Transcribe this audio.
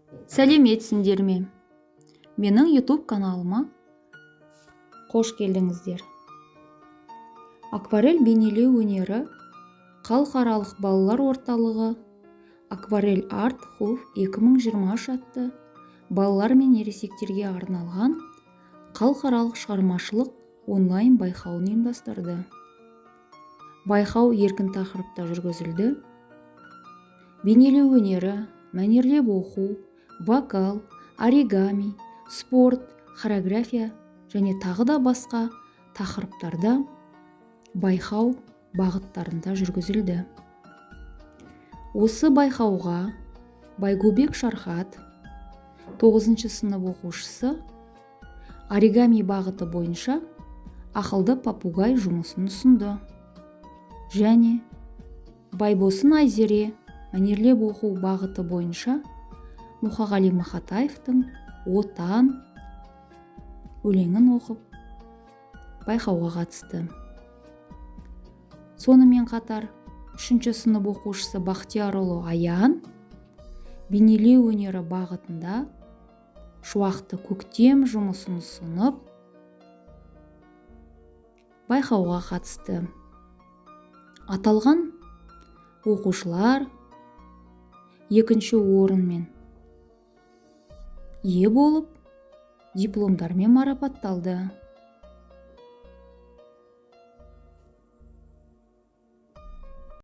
Сәлеметсіңдер ме? Менің YouTube каналыма қош келдіңіздер. Акварель бейнелеу өнері халықаралық балалар орталығы Акварель Арт Хуф 2023 атты балалар мен ересектерге арналған халықаралық шығармашылық онлайн байқауын ұйымдастырды. Байқау еркін тақырыпта жүргізілді. Бейнелеу өнері, мәнерлеп оқу, вокал, оригами, спорт, хореография және тағы да басқа тақырыптарда байқау бағыттарында жүргізілді. Осы байқауға Байгубек Шархат, 9 сынып оқушысы, оригами бағыты бойынша ақылды папугай жұмысын ұсынды. Және Байбосын Айзере мәнерлеп оқу бағыты бойынша Мұхағали Мақатаевтың Отан өлеңін оқып байқауға қатысты. Сонымен қатар 3 сынып оқушысы Бақтиярұлы Аян бейнелеу өнері бағытында шуақты көктем жұмысын ұсынып байқауға қатысты. Аталған оқушылар 2 орынмен ие болып, дипломдармен марапатталды.